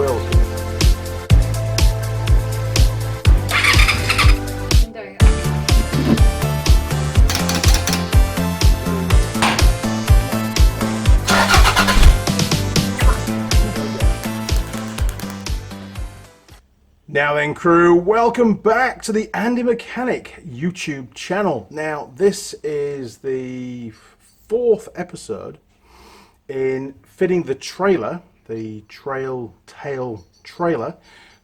world. Now then, crew, welcome back to the Andy Mechanic YouTube channel. Now, this is the 4th episode in fitting the trailer, the TrailTail trailer,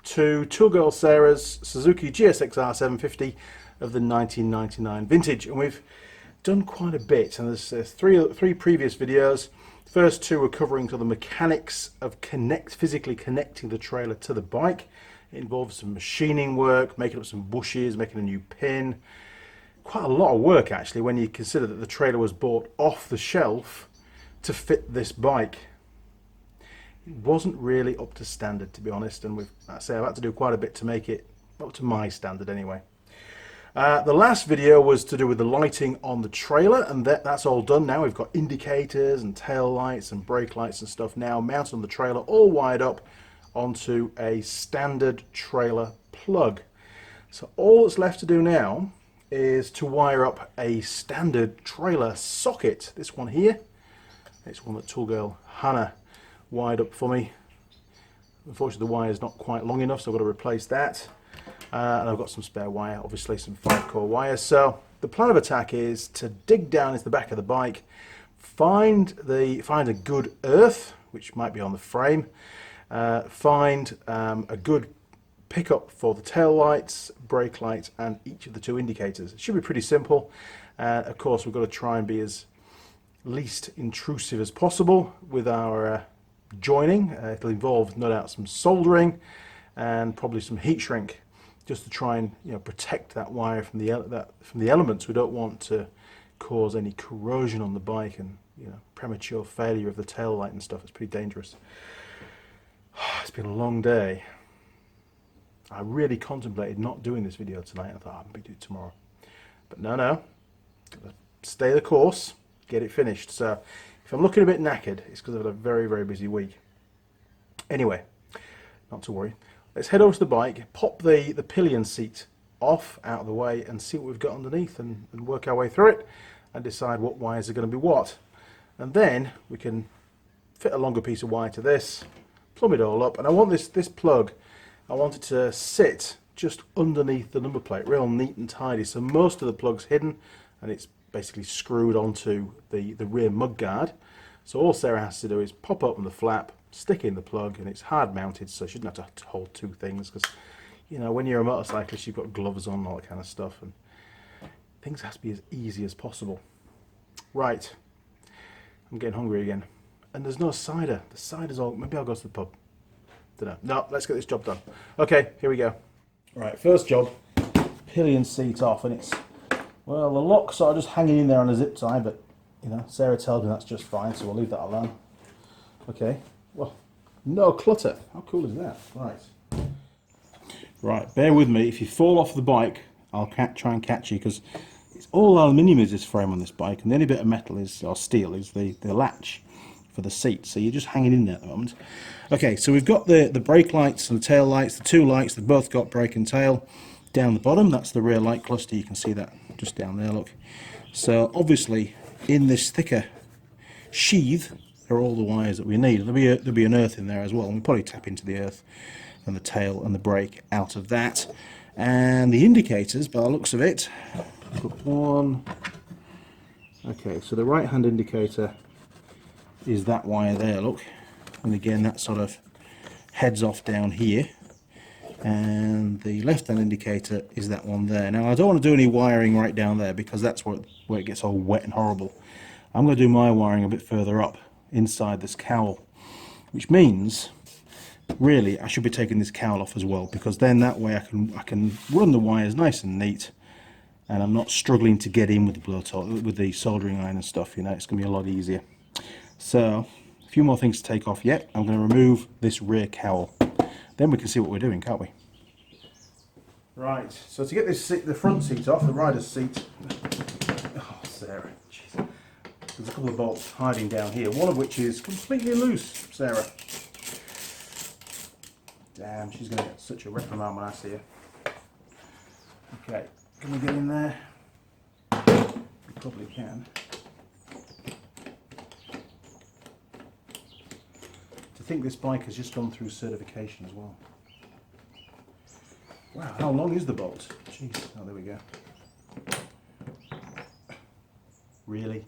to Tool Girl Sarah's Suzuki GSX-R 750 of the 1999 vintage. And we've done quite a bit, and there's three previous videos. The first two were covering the mechanics of physically connecting the trailer to the bike. It involves some machining work, making up some bushes, making a new pin. Quite a lot of work actually when you consider that the trailer was bought off the shelf to fit this bike. It wasn't really up to standard, to be honest, and I've had to do quite a bit to make it up to my standard anyway. The last video was to do with the lighting on the trailer, and that's all done now. We've got indicators and tail lights and brake lights and stuff now mounted on the trailer, all wired up onto a standard trailer plug. So all that's left to do now is to wire up a standard trailer socket. This one here, it's one that Tool Girl Hannah wired up for me. Unfortunately the wire is not quite long enough, so I've got to replace that. And I've got some spare wire, obviously some 5-core wire. So the plan of attack is to dig down into the back of the bike, find a good earth, which might be on the frame, find a good pickup for the tail lights, brake lights, and each of the 2 indicators. It should be pretty simple. Of course, we've got to try and be as least intrusive as possible with our joining. It'll involve no doubt some soldering and probably some heat shrink, just to try and protect that wire from the elements. We don't want to cause any corrosion on the bike and premature failure of the tail light and stuff. It's pretty dangerous. It's been a long day. I really contemplated not doing this video tonight. I thought I'll maybe do it tomorrow, but no, stay the course, get it finished. So if I'm looking a bit knackered, it's because I've had a very, very busy week. Anyway, not to worry. Let's head over to the bike, pop the pillion seat off, out of the way, and see what we've got underneath, and work our way through it and decide what wires are going to be what. And then we can fit a longer piece of wire to this, plumb it all up. And I want this plug, I want it to sit just underneath the number plate, real neat and tidy. So most of the plug's hidden, and it's basically screwed onto the rear mud guard. So all Sarah has to do is pop open the flap, stick in the plug, and it's hard mounted, so she doesn't have to hold 2 things, because when you're a motorcyclist you've got gloves on and all that kind of stuff, and things have to be as easy as possible. Right, I'm getting hungry again, and there's no cider. The cider's all, maybe I'll go to the pub, don't know. No, let's get this job done. Okay, here we go. Right, first job, pillion seat off, and it's, well, the lock's sort of just hanging in there on a zip tie, but Sarah tells me that's just fine, so we'll leave that alone. Okay, well, no clutter. How cool is that? Right, bear with me. If you fall off the bike, I'll try and catch you, because it's all aluminium is this frame on this bike, and the only bit of metal or steel is the latch for the seat, so you're just hanging in there at the moment. Okay, so we've got the brake lights and the tail lights, the 2 lights, they've both got brake and tail down the bottom. That's the rear light cluster, you can see that just down there, look. So obviously in this thicker sheath are all the wires that we need. There'll be an earth in there as well, and we'll probably tap into the earth and the tail and the brake out of that. And the indicators, by the looks of it, I've got one. Okay, so the right hand indicator is that wire there, look, and again that sort of heads off down here, and the left hand indicator is that one there. Now I don't want to do any wiring right down there, because that's where it gets all wet and horrible. I'm going to do my wiring a bit further up inside this cowl, which means really I should be taking this cowl off as well, because then that way I can run the wires nice and neat, and I'm not struggling to get in with the blowtorch, with the soldering iron and stuff. It's going to be a lot easier. So a few more things to take off yet. I'm going to remove this rear cowl, then we can see what we're doing, can't we? Right, so to get this the front seat off, the rider's seat, oh Sarah, jeez. There's a couple of bolts hiding down here, one of which is completely loose, Sarah. Damn, she's going to get such a reprimand when I see her. Okay, can we get in there? We probably can. To think this bike has just gone through certification as well. Wow, how long is the bolt? Jeez, oh there we go. Really?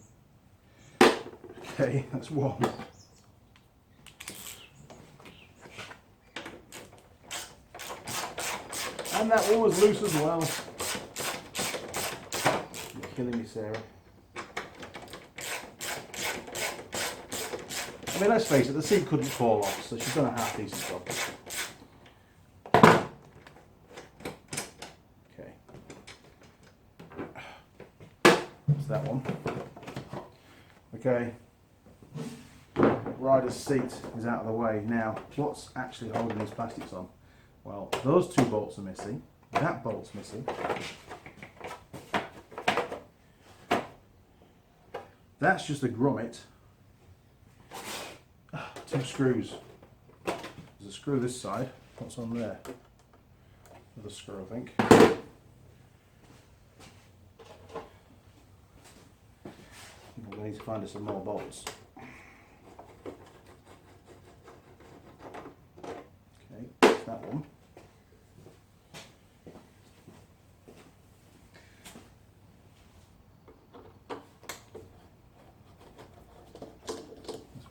Okay, that's one. And that one was loose as well. You're killing me, Sarah. I mean, let's face it, the seat couldn't fall off, so she's done a half decent job. Okay. That's that one. Okay. Rider's seat is out of the way. Now, what's actually holding these plastics on? Well, those two bolts are missing. That bolt's missing. That's just a grommet. Two screws. There's a screw this side. What's on there? Another screw, I think. We need to find us some more bolts. Okay, that's that one.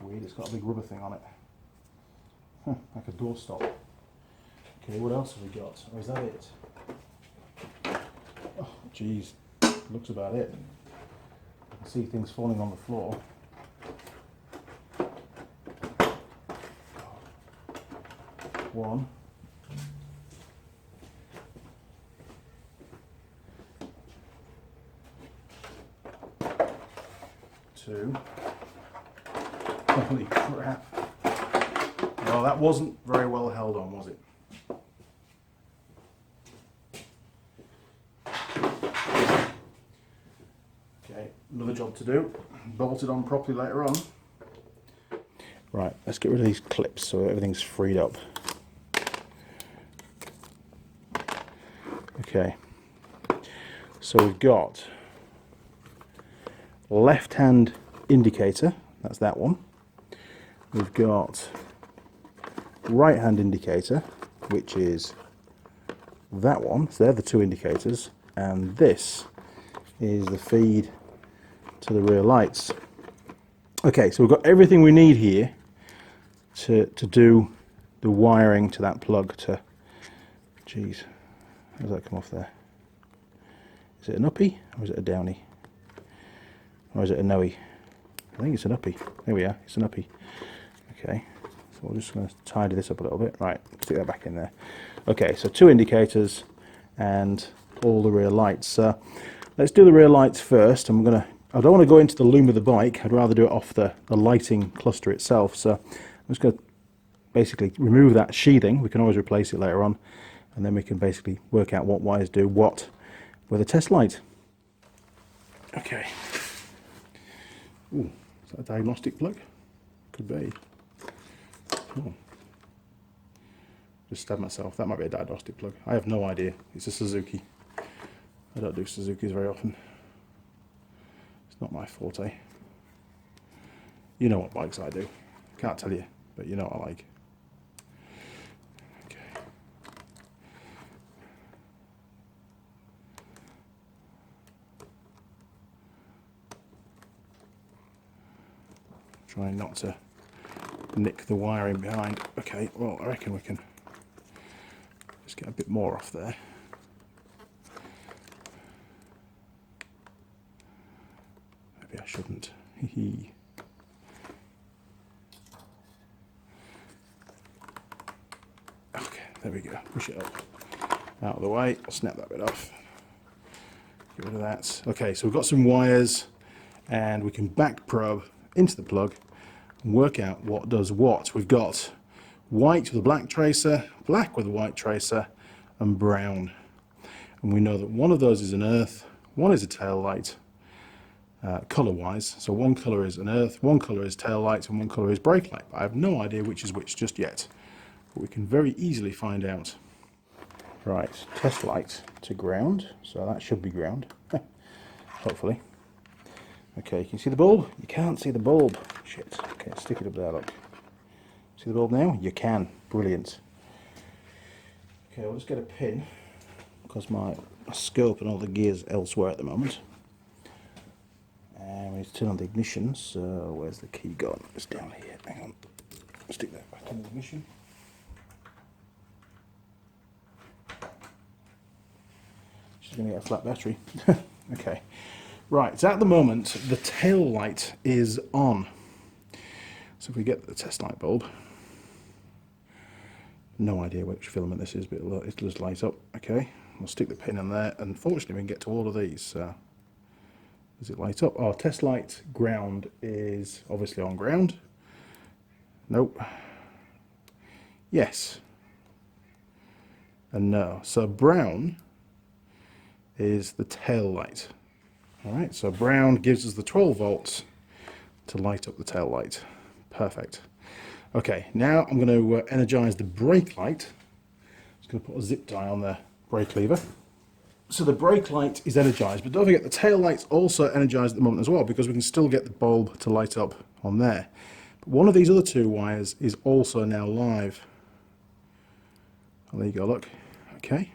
Weird, it's got a big rubber thing on it. Huh, like a doorstop. Okay, what else have we got? Or is that it? Oh, geez. Looks about it. I can see things falling on the floor. One. Two. Holy crap. Well, that wasn't very well held on, was it? Okay, another job to do. Bolt it on properly later on. Right, let's get rid of these clips so everything's freed up. Okay, so we've got left-hand indicator, that's that one. We've got right-hand indicator, which is that one. So they're the two indicators, and this is the feed to the rear lights. Okay, so we've got everything we need here to do the wiring to that plug to... Geez, how does that come off there? Is it an uppy or is it a downy? Or is it a no-y? I think it's an uppy. There we are, it's an uppy. Okay, so we're just going to tidy this up a little bit. Right, stick that back in there. Okay, so two indicators and all the rear lights. Let's do the rear lights first. I don't want to go into the loom of the bike. I'd rather do it off the lighting cluster itself. So I'm just going to basically remove that sheathing. We can always replace it later on, and then we can basically work out what wires do what with a test light. Okay. Ooh, is that a diagnostic plug? Could be. Oh. Just stabbed myself. That might be a diagnostic plug. I have no idea. It's a Suzuki. I don't do Suzukis very often. It's not my forte. You know what bikes I do. Can't tell you, but you know what I like. Okay. Trying not to nick the wiring behind. Okay, well, I reckon we can just get a bit more off there. Maybe I shouldn't. Hee. Okay, there we go. Push it up. Out of the way. I'll snap that bit off. Get rid of that. Okay, so we've got some wires, and we can back probe into the plug and work out what does what. We've got white with a black tracer, black with a white tracer, and brown. And we know that one of those is an earth, one is a tail light, colour-wise. So one colour is an earth, one colour is tail light, and one colour is brake light. But I have no idea which is which just yet. but we can very easily find out. Right, test light to ground, so that should be ground, hopefully. Okay, you can see the bulb? You can't see the bulb. Shit. Okay, stick it up there, look. See the bulb now? You can. Brilliant. Okay, I'll just get a pin, because my scope and all the gears elsewhere at the moment. And we need to turn on the ignition, so where's the key gone? It's down here. Hang on. Stick that back in the ignition. She's going to get a flat battery. Okay. Right, so at the moment, the tail light is on. So if we get the test light bulb, no idea which filament this is, but it'll just light up. Okay, we'll stick the pin in there. Unfortunately, we can get to all of these. Does it light up? Oh, test light ground is obviously on ground. Nope. Yes. And no. So brown is the tail light. All right, so brown gives us the 12 volts to light up the tail light. Perfect. Okay, now I'm going to energize the brake light. I'm just going to put a zip tie on the brake lever. So the brake light is energized, but don't forget the tail light's also energized at the moment as well, because we can still get the bulb to light up on there. But one of these other two wires is also now live. Oh, there you go, look. Okay.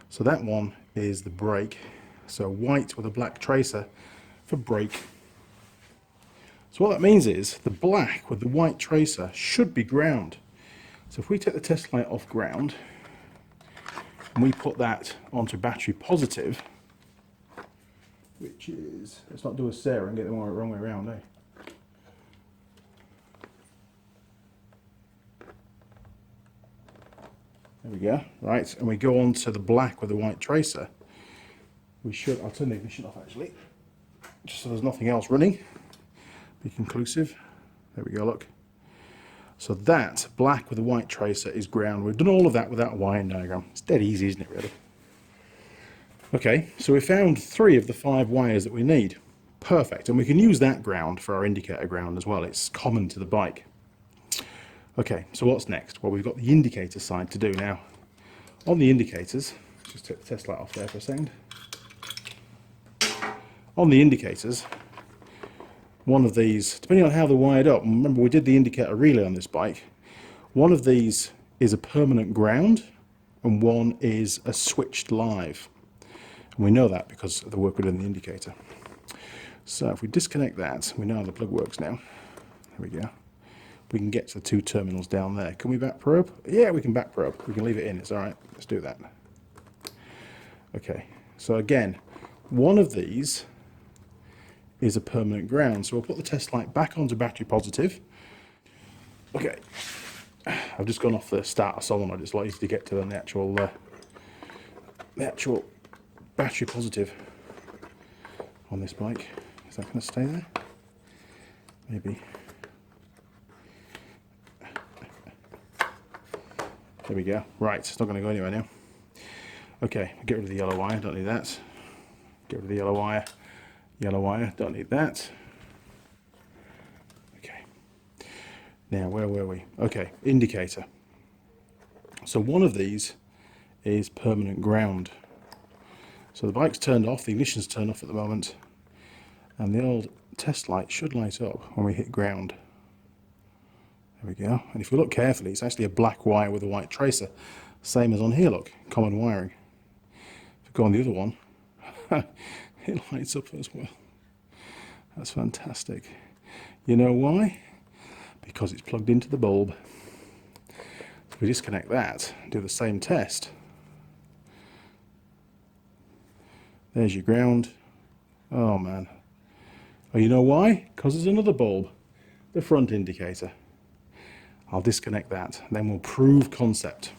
So that one is the brake. So white with a black tracer for brake. So what that means is the black with the white tracer should be ground. So if we take the test light off ground and we put that onto battery positive, which is, let's not do a Sarah and get the wrong way around, eh? There we go, right, and we go on to the black with the white tracer. We should, I'll turn the ignition off actually, just so there's nothing else running. Be conclusive. There we go, look. So that black with the white tracer is ground. We've done all of that without a wiring diagram. It's dead easy, isn't it, really? Okay, so we found 3 of the 5 wires that we need. Perfect, and we can use that ground for our indicator ground as well. It's common to the bike. Okay, so what's next? Well, we've got the indicator side to do now. On the indicators, just take the test light off there for a second. On the indicators, one of these, depending on how they're wired up, remember we did the indicator relay on this bike, one of these is a permanent ground and one is a switched live. And we know that because of the work we did in the indicator. So if we disconnect that, we know how the plug works now. There we go. We can get to the 2 terminals down there. Can we back probe? Yeah, we can back probe. We can leave it in, it's all right. Let's do that. Okay, so again, one of these is a permanent ground. So we'll put the test light back onto battery positive. Okay, I've just gone off the starter solenoid. It's a lot easier to get to than the actual battery positive on this bike. Is that going to stay there? Maybe. There we go. Right, it's not going to go anywhere now. Okay, get rid of the yellow wire, don't need that. Get rid of the yellow wire, don't need that. Okay, now where were we? Okay, indicator. So one of these is permanent ground. So the bike's turned off, the ignition's turned off at the moment, and the old test light should light up when we hit ground. There we go. And if we look carefully, it's actually a black wire with a white tracer. Same as on here, look, common wiring. If we go on the other one, it lights up as well. That's fantastic. You know why? Because it's plugged into the bulb. If we disconnect that, do the same test. There's your ground. Oh man. Oh, you know why? Because there's another bulb, the front indicator. I'll disconnect that, then we'll prove concept.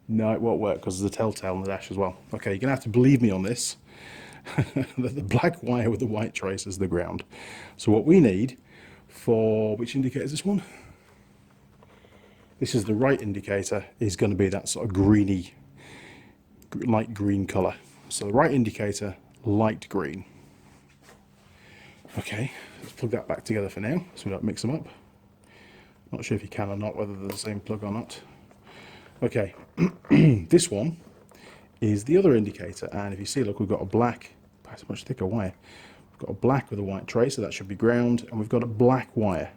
No, it won't work because there's a telltale on the dash as well. Okay, you're going to have to believe me on this. That the black wire with the white trace is the ground. So what we need for, which indicator is this one? This is the right indicator, is going to be that sort of greeny, light green colour. So the right indicator, light green. Okay, let's plug that back together for now so we don't mix them up. Not sure if you can or not, whether they're the same plug or not. Okay, this one is the other indicator, and if you see, look, we've got a black, it's a much thicker wire. We've got a black with a white tracer, that should be ground, and we've got a black wire.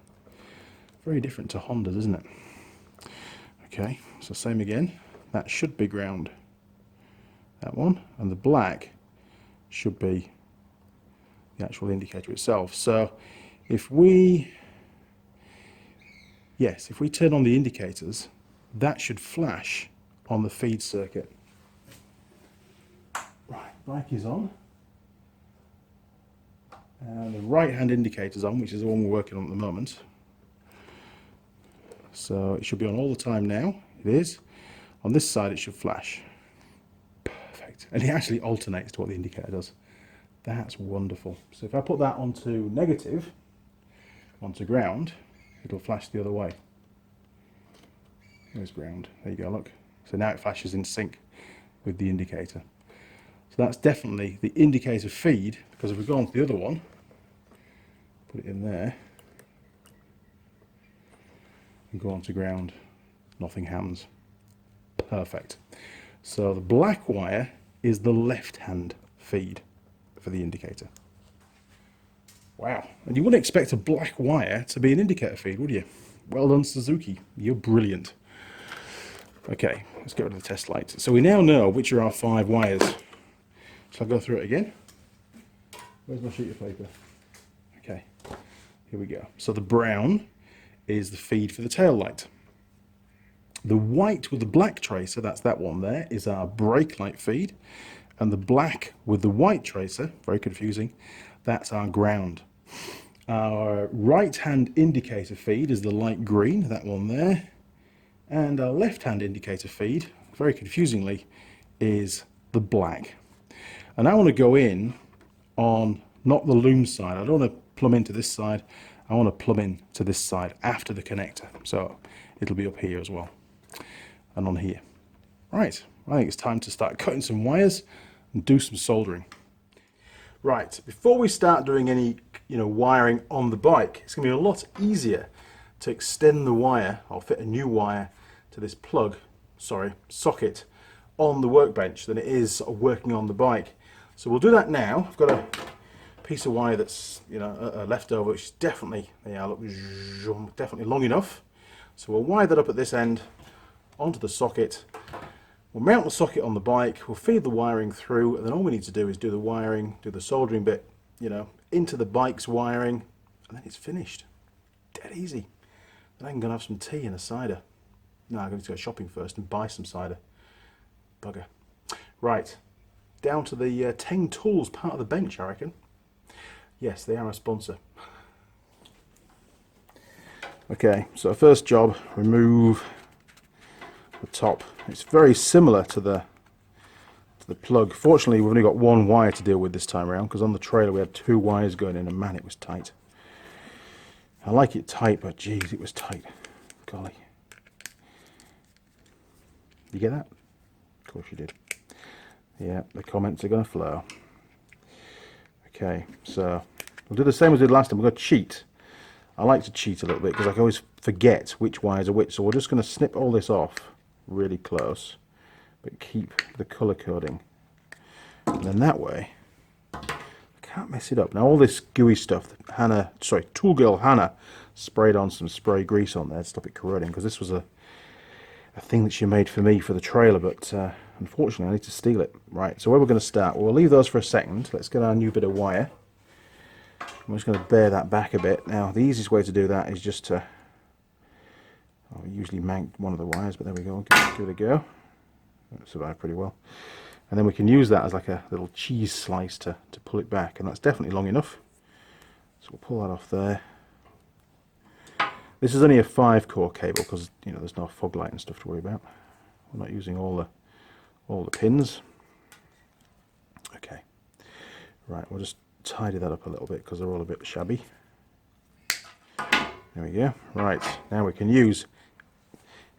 Very different to Honda's, isn't it? Okay, so same again, that should be ground, that one, and the black should be the actual indicator itself. So if we, yes, if we turn on the indicators, that should flash on the feed circuit. Right, bike is on. And the right hand indicator's on, which is the one we're working on at the moment. So it should be on all the time now. It is. On this side it should flash. Perfect. And it actually alternates to what the indicator does. That's wonderful. So if I put that onto negative, onto ground, it'll flash the other way. There's ground. There you go, look. So now it flashes in sync with the indicator. So that's definitely the indicator feed, because if we go on to the other one, put it in there, and go on to ground, nothing happens. Perfect. So the black wire is the left-hand feed for the indicator. Wow. And you wouldn't expect a black wire to be an indicator feed, would you? Well done, Suzuki. You're brilliant. Okay, let's get rid of the test lights. So we now know which are our 5 wires. Shall I go through it again? Where's my sheet of paper? Okay, here we go. So the brown is the feed for the tail light. The white with the black tracer, that's that one there, is our brake light feed. And the black with the white tracer, very confusing, that's our ground. Our right-hand indicator feed is the light green, that one there. And our left-hand indicator feed, very confusingly, is the black. And I want to go in on not the loom side. I don't want to plumb into this side. I want to plumb in to this side after the connector. So it'll be up here as well. And on here. Right, I think it's time to start cutting some wires and do some soldering. Right, before we start doing any wiring on the bike, it's going to be a lot easier to extend the wire or fit a new wire to this socket on the workbench than it is working on the bike. So we'll do that now. I've got a piece of wire that's a leftover, which is definitely, definitely long enough. So we'll wire that up at this end onto the socket. We'll mount the socket on the bike, we'll feed the wiring through, and then all we need to do is do the wiring, do the soldering bit, into the bike's wiring, and then it's finished. Dead easy. Then I can go and have some tea and a cider. No, I'm going to go shopping first and buy some cider. Bugger. Right, down to the Teng Tools part of the bench, I reckon. Yes, they are a sponsor. Okay, so first job, remove the top. It's very similar to the plug. Fortunately, we've only got one wire to deal with this time around, because on the trailer we had 2 wires going in, and man, it was tight. I like it tight, but geez, it was tight. Golly. You get that? Of course you did. Yeah, the comments are going to flow. Okay, so we'll do the same as we did last time. We're going to cheat. I like to cheat a little bit because I can always forget which wires are which. So we're just going to snip all this off really close, but keep the colour coding. And then that way, I can't mess it up. Now all this gooey stuff that Tool Girl Hannah sprayed on some spray grease on there to stop it corroding, because this was a thing that she made for me for the trailer, but unfortunately I need to steal it. Right, so where we're going to start, well, we'll leave those for a second. Let's get our new bit of wire. I'm just going to bare that back a bit. Now the easiest way to do that is just to, I usually mank one of the wires, but there we go, give it a go. That survived pretty well. And then we can use that as like a little cheese slice to pull it back, and that's definitely long enough. So we'll pull that off there. This is only a 5-core cable because there's no fog light and stuff to worry about. We're not using all the pins. Okay, right, we'll just tidy that up a little bit because they're all a bit shabby. There we go. Right, now we can use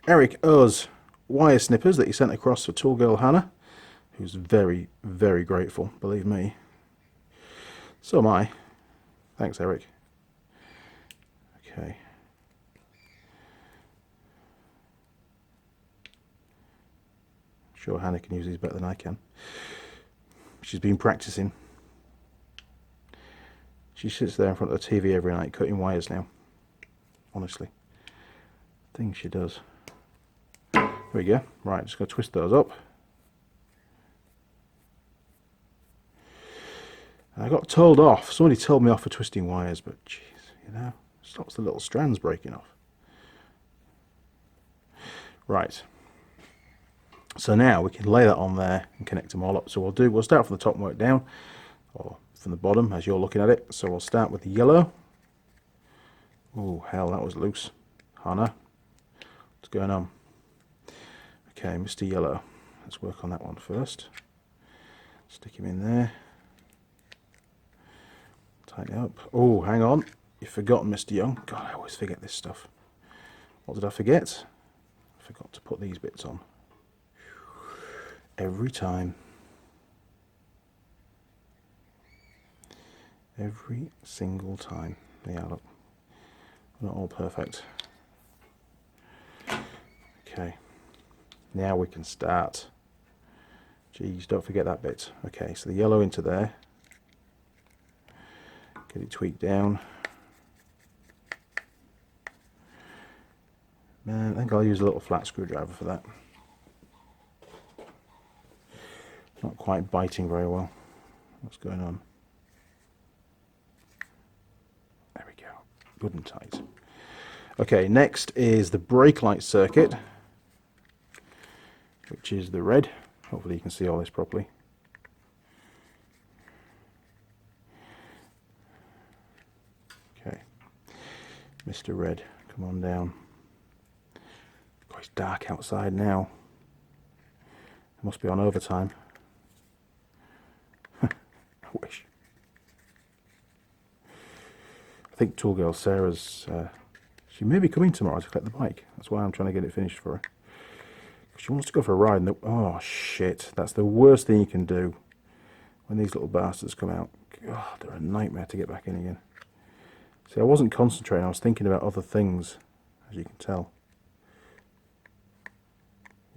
Eric O's wire snippers that he sent across for Tool Girl Hannah, who's very, very grateful, believe me. So am I. Thanks, Eric. Okay. sure Hannah can use these better than I can. She's been practicing. She sits there in front of the TV every night cutting wires now. Honestly. Things she does. There we go. Right, just going to twist those up. I got told off. Somebody told me off for twisting wires, but jeez, you know, stops the little strands breaking off. Right. So now we can lay that on there and connect them all up. So we'll start from the top and work down, or from the bottom as you're looking at it. So we'll start with the yellow. Oh hell, that was loose. Hannah, what's going on? Okay, Mr. Yellow. Let's work on that one first. Stick him in there. Tighten it up. Oh, hang on. You've forgotten, Mr. Young. God, I always forget this stuff. What did I forget? I forgot to put these bits on. Every time. Every single time. Yeah, look. Not all perfect. Okay. Now we can start. Geez, don't forget that bit. Okay, so the yellow into there. Get it tweaked down. Man, I think I'll use a little flat screwdriver for that. Not quite biting very well. What's going on? There we go. Good and tight. Okay, next is the brake light circuit, which is the red. Hopefully you can see all this properly. Okay, Mr. Red, come on down. Oh, it's dark outside now. It must be on overtime. I wish. I think Tool Girl Sarah's, she may be coming tomorrow to collect the bike. That's why I'm trying to get it finished for her. She wants to go for a ride. And oh shit, that's the worst thing you can do when these little bastards come out. God, they're a nightmare to get back in again. See, I wasn't concentrating, I was thinking about other things, as you can tell.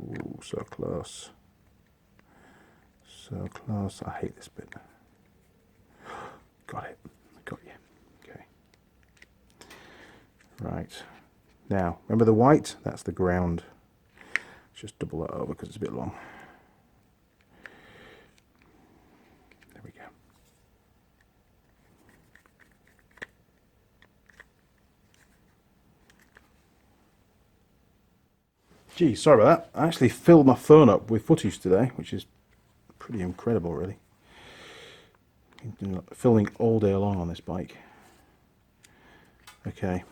Ooh, so close. So close. I hate this bit. Got it. Got you. Okay. Right. Now, remember the white? That's the ground. Just double that over because it's a bit long. There we go. Gee, sorry about that. I actually filled my phone up with footage today, which is pretty incredible, really. Been filming all day long on this bike. Okay.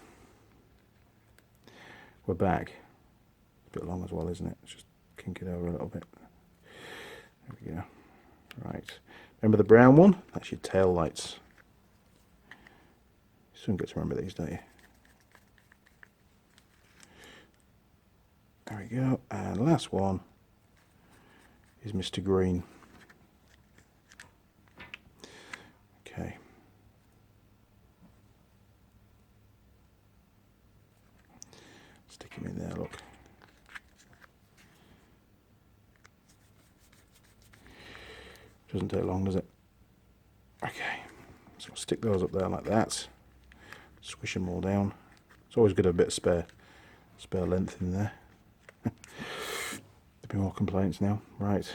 We're back. It's a bit long as well, isn't it? Let's just kink it over a little bit. There we go. Right. Remember the brown one? That's your tail lights. You soon get to remember these, don't you? There we go. And last one is Mr. Green. Okay. Stick him in there, look. Doesn't take long, does it? Okay. So I'll stick those up there like that. Squish them all down. It's always good to have a bit of spare length in there. There'll be more complaints now. Right.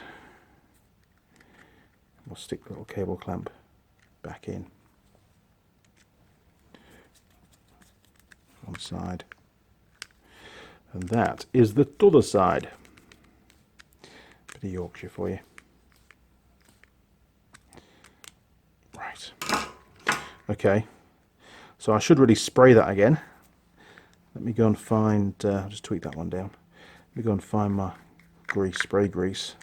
We'll stick the little cable clamp back in. One side. And that is the other side. Bit of Yorkshire for you. Right. Okay. So I should really spray that again. Let me go and find, I'll just tweak that one down. Let me go and find my grease, spray grease.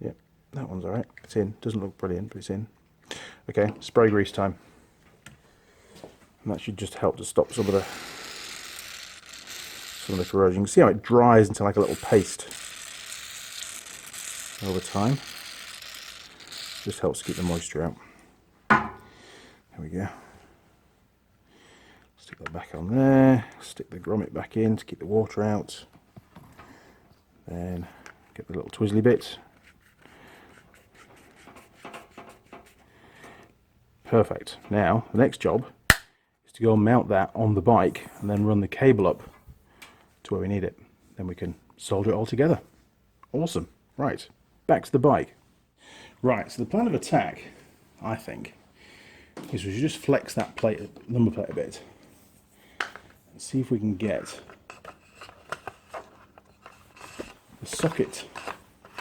Yep, that one's alright. It's in. Doesn't look brilliant, but it's in. Okay, spray grease time. And that should just help to stop some of the corrosion. You can see how it dries into like a little paste over time. Just helps keep the moisture out. There we go. Stick that back on there, stick the grommet back in to keep the water out. Then get the little twizzly bit. Perfect. Now the next job is to go and mount that on the bike and then run the cable up to where we need it. Then we can solder it all together. Awesome. Right, back to the bike. Right, so the plan of attack, I think, is we should just flex that plate, number plate a bit and see if we can get the socket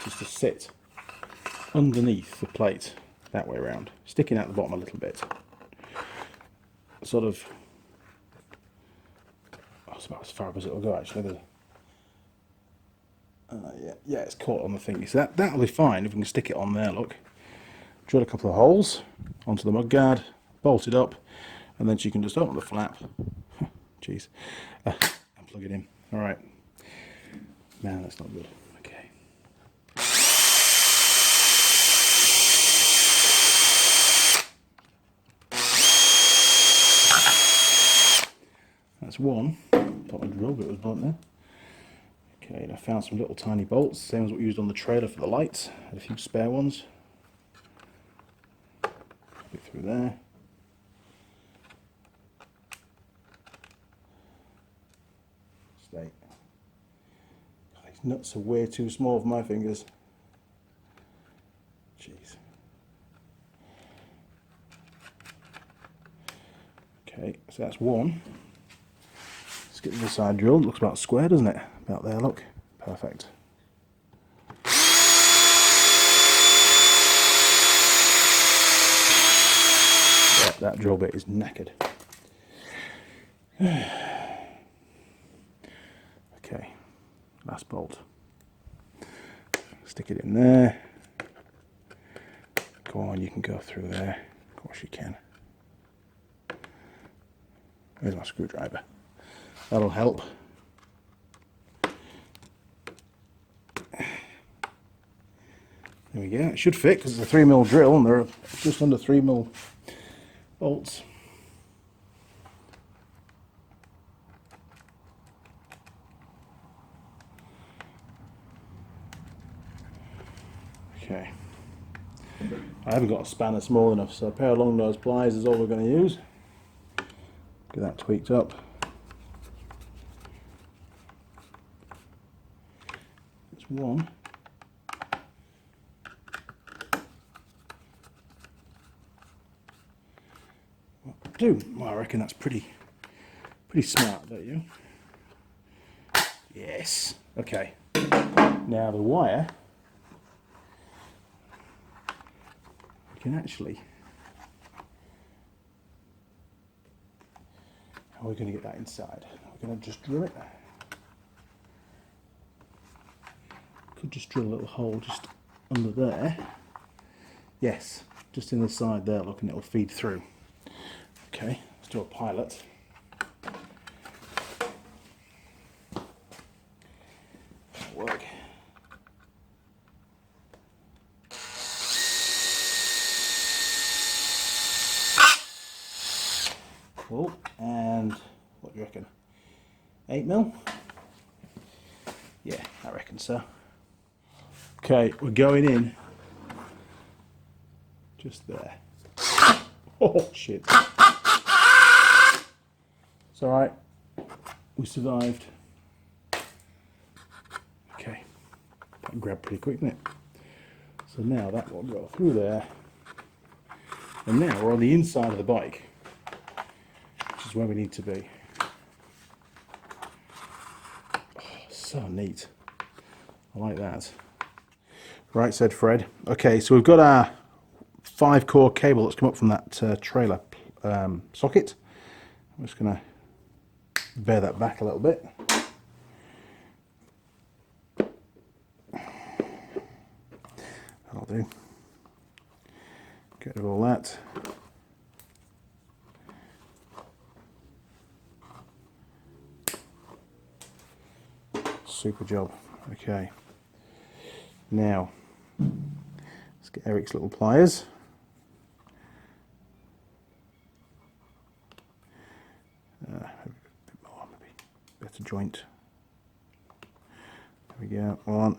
just to sit underneath the plate that way around, sticking out the bottom a little bit. Sort of, oh, it's about as far up as it'll go actually. Yeah, it's caught on the thing. So that'll be fine if we can stick it on there, look. Drill a couple of holes onto the mudguard, bolt it up, and then she can just open the flap. Jeez. And plug it in. Alright. Man, that's not good. Okay. That's one. Thought my drill bit was blunt there. Okay, and I found some little tiny bolts, same as what we used on the trailer for the lights. Had a few spare ones. Put it through there. Stay. God, these nuts are way too small for my fingers. Jeez. Okay, so that's one. Let's get the side drill. Looks about square, doesn't it? About there, look. Perfect. Yeah, that drill bit is knackered. Okay, last bolt. Stick it in there. Go on, you can go through there. Of course you can. There's my screwdriver. That'll help. There we go. It should fit because it's a 3mm drill and there are just under 3mm bolts. Okay. I haven't got a spanner small enough, so a pair of long nose pliers is all we're going to use. Get that tweaked up. That's one. Well, I reckon that's pretty smart, don't you? Yes. Okay. Now the wire, we can actually, how are we going to get that inside? We're going to just drill it. Could just drill a little hole just under there. Yes, just in the side there, look, and it'll feed through. Okay, let's do a pilot. That'll work. Cool, and what do you reckon? 8mm? Yeah, I reckon so. Okay, we're going in just there. Oh shit. It's alright, we survived. Okay, that grabbed pretty quick, didn't it? So now that will go through there. And now we're on the inside of the bike, which is where we need to be. Oh, so neat. I like that. Right, said Fred. Okay, so we've got our 5-core cable that's come up from that trailer socket. I'm just going to bear that back a little bit. That'll do. Get rid of all that. Super job. Okay. Now, let's get Eric's little pliers. left a joint. There we go, one.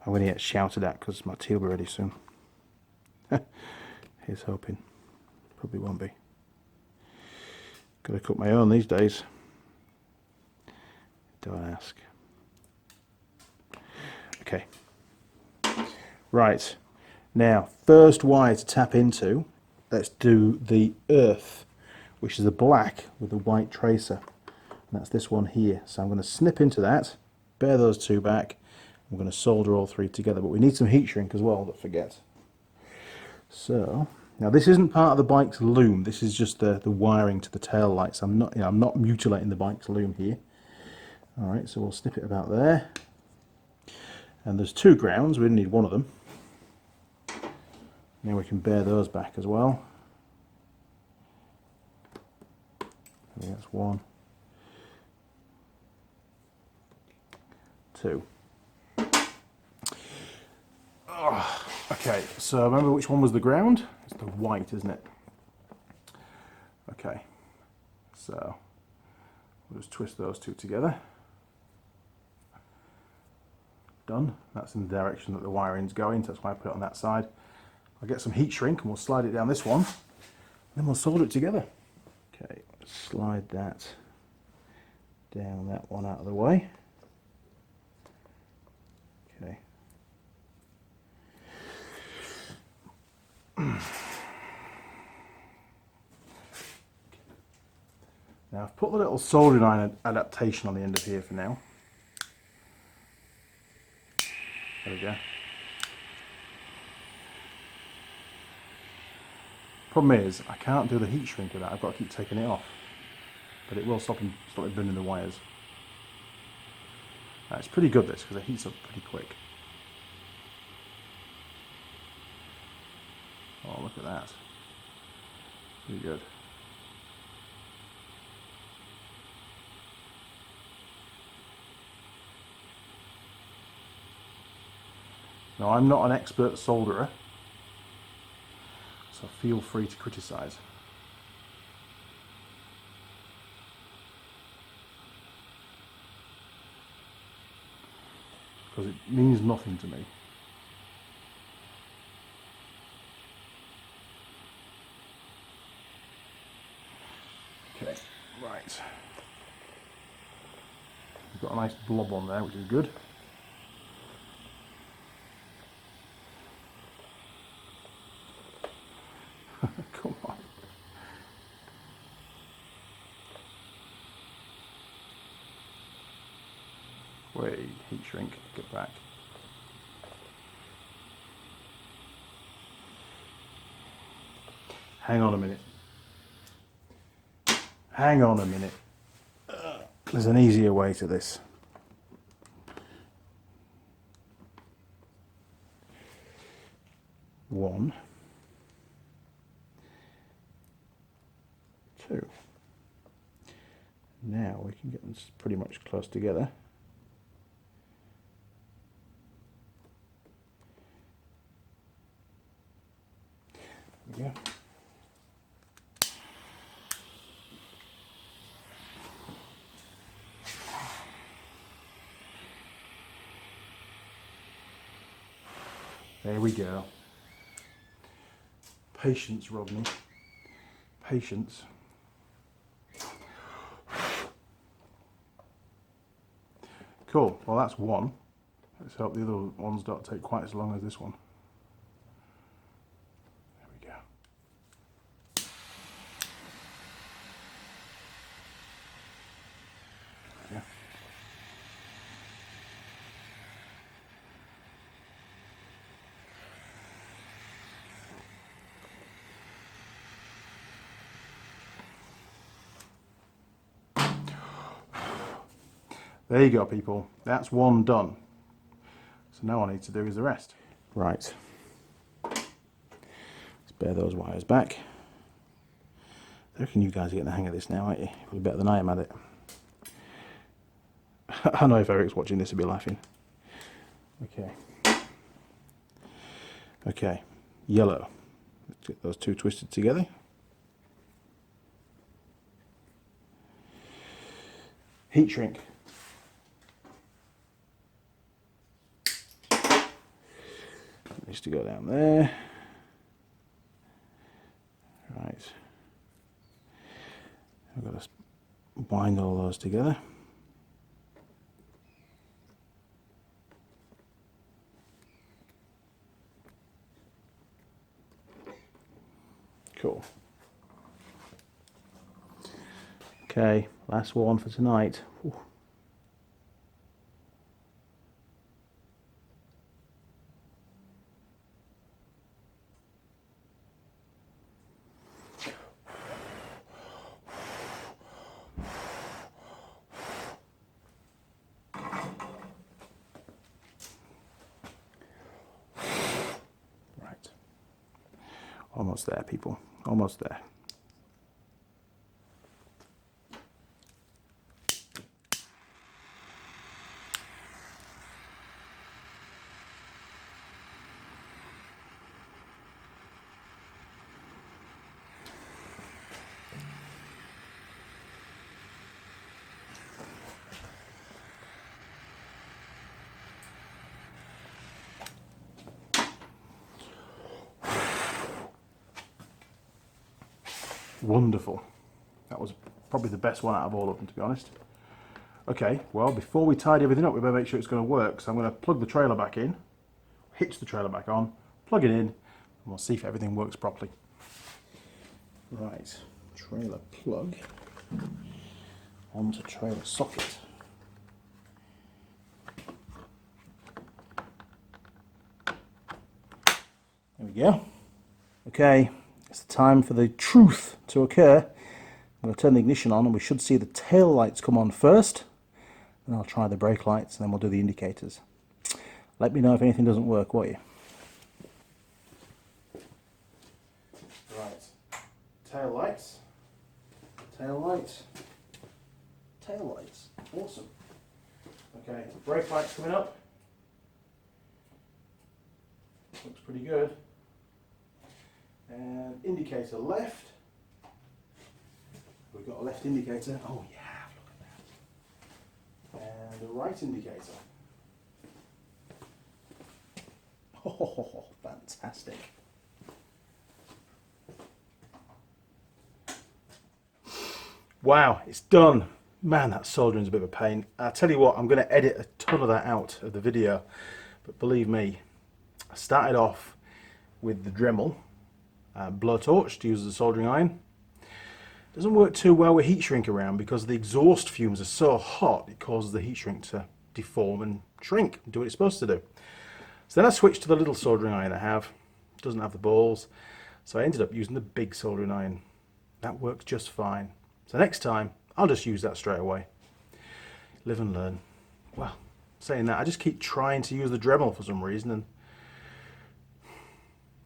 I'm going to get shouted at because my tea will be ready soon. Here's hoping. Probably won't be. Got to cook my own these days. Don't ask. Okay. Right. Now, first wire to tap into, let's do the earth, which is the black with the white tracer. And that's this one here. So I'm going to snip into that, bear those two back. I'm going to solder all three together, but we need some heat shrink as well, don't forget. So, now this isn't part of the bike's loom, this is just the wiring to the tail lights. I'm not mutilating the bike's loom here. Alright, so we'll snip it about there. And there's two grounds, we only need one of them. Now we can bear those back as well. I think that's one. Two. Oh, okay, so remember which one was the ground? It's the white, isn't it? Okay, so we'll just twist those two together. Done. That's in the direction that the wiring's going, so that's why I put it on that side. I'll get some heat shrink and we'll slide it down this one, and then we'll solder it together. Okay, slide that down that one out of the way. Okay. Now I've put the little soldering iron adaptation on the end of here for now. There we go. Problem is, I can't do the heat shrink with that. I've got to keep taking it off, but it will stop it burning the wires. It's pretty good this because it heats up pretty quick. Oh, look at that! Pretty good. Now, I'm not an expert solderer, so feel free to criticise. Because it means nothing to me. Okay, right. We've got a nice blob on there, which is good. Come on. Wait, heat shrink, get back. Hang on a minute. Hang on a minute. There's an easier way to this. One. Two. Now we can get them pretty much close together. There we go. There we go. Patience, Rodney. Patience. Cool. Well, that's one. Let's hope the other ones don't take quite as long as this one. There we go. Yeah. There you go, people. That's one done. So now all I need to do is the rest. Right. Let's bear those wires back. I reckon you guys are getting the hang of this now, aren't you? Probably better than I am at it. I know if Eric's watching this, he'll be laughing. Okay. Okay. Yellow. Let's get those two twisted together. heat shrink. Needs to go down there. Right. I've got to bind all those together. Cool. Okay, last one for tonight. Whew. Right. Almost there, people. Almost there. Wonderful. That was probably the best one out of all of them, to be honest. Okay, well, before we tidy everything up, we better make sure it's going to work. So I'm going to plug the trailer back in, hitch the trailer back on, plug it in, and we'll see if everything works properly. Right, trailer plug onto trailer socket. There we go. Okay, it's the time for the truth to occur. I'm going to turn the ignition on and we should see the tail lights come on first. Then I'll try the brake lights and then we'll do the indicators. Let me know if anything doesn't work, won't you? Right, tail lights, tail lights, tail lights. Awesome. Okay, brake lights coming up. Looks pretty good. And indicator left. We've got a left indicator. Oh yeah, look at that. And a right indicator. Oh, fantastic. Wow, it's done. Man, that soldering's a bit of a pain. I'll tell you what, I'm going to edit a ton of that out of the video. But believe me, I started off with the Dremel blowtorch to use as a soldering iron. Doesn't work too well with heat shrink around because the exhaust fumes are so hot it causes the heat shrink to deform and shrink and do what it's supposed to do. So then I switched to the little soldering iron I have. It doesn't have the balls, so I ended up using the big soldering iron. That works just fine. So next time I'll just use that straight away. Live and learn. Well, saying that, I just keep trying to use the Dremel for some reason, and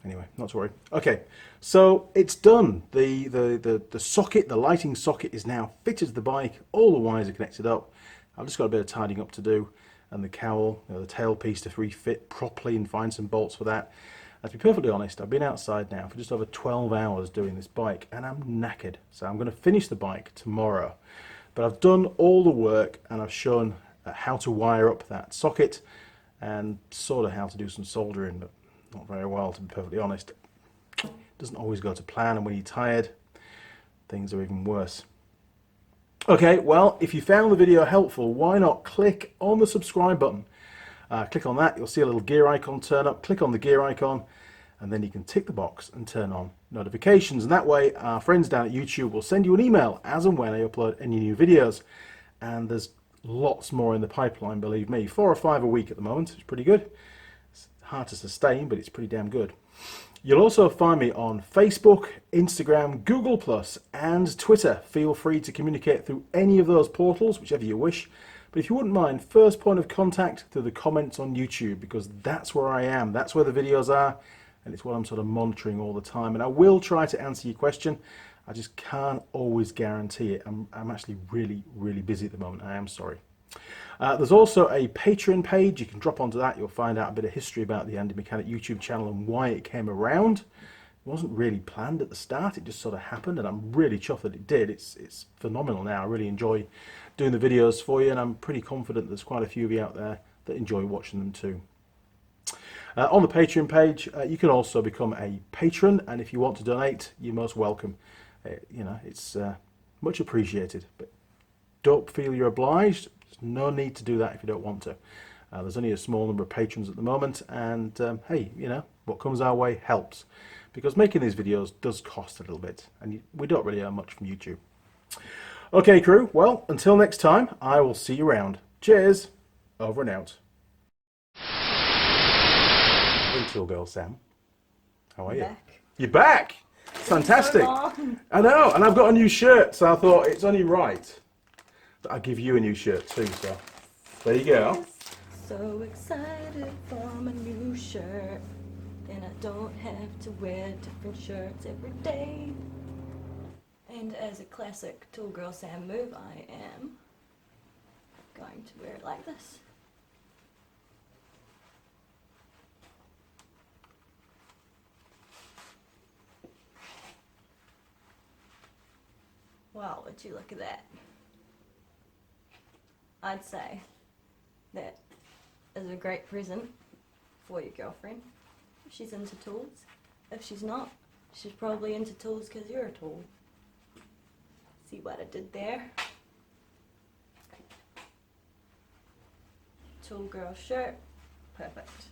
anyway, not to worry. Okay, so it's done. The socket, the lighting socket, is now fitted to the bike. All the wires are connected up. I've just got a bit of tidying up to do, and the cowl, the tail piece to refit properly and find some bolts for that. And to be perfectly honest, I've been outside now for just over 12 hours doing this bike, and I'm knackered. So I'm going to finish the bike tomorrow. But I've done all the work, and I've shown how to wire up that socket, and sort of how to do some soldering, but not very well, to be perfectly honest. It doesn't always go to plan, and when you're tired, things are even worse. Okay, well, if you found the video helpful, why not click on the subscribe button? Click on that, you'll see a little gear icon turn up. Click on the gear icon, and then you can tick the box and turn on notifications. And that way, our friends down at YouTube will send you an email as and when I upload any new videos. And there's lots more in the pipeline, believe me. 4 or 5 a week at the moment. It's pretty good. It's hard to sustain, but it's pretty damn good. You'll also find me on Facebook, Instagram, Google+, and Twitter. Feel free to communicate through any of those portals, whichever you wish. But if you wouldn't mind, first point of contact through the comments on YouTube, because that's where I am. That's where the videos are, and it's what I'm sort of monitoring all the time. And I will try to answer your question. I just can't always guarantee it. I'm actually really, really busy at the moment. I am sorry. There's also a Patreon page. You can drop onto that. You'll find out a bit of history about the Andy Mechanic YouTube channel and why it came around. wasn't really planned at the start. It just sort of happened, and I'm really chuffed that it did. It's phenomenal now. I really enjoy doing the videos for you, and I'm pretty confident there's quite a few of you out there that enjoy watching them too. On the Patreon page, you can also become a patron, and if you want to donate, you're most welcome. It's much appreciated, but don't feel you're obliged. There's no need to do that if you don't want to. There's only a small number of patrons at the moment, and hey, what comes our way helps, because making these videos does cost a little bit, and we don't really earn much from YouTube. Okay, crew, well, until next time, I will see you around. Cheers, over and out. Hey, Tool Girl Sam. How are you? Back. You're back! Fantastic! So I know, and I've got a new shirt, so I thought it's only right that I give you a new shirt too, so there you go. So excited for my new shirt, and I don't have to wear different shirts every day. And as a classic Tool Girl Sam move, I am going to wear it like this. Wow, would you look at that? I'd say that is a great present for your girlfriend if she's into tools. If she's not, she's probably into tools because you're a tool. See what I did there? Tool girl shirt, perfect.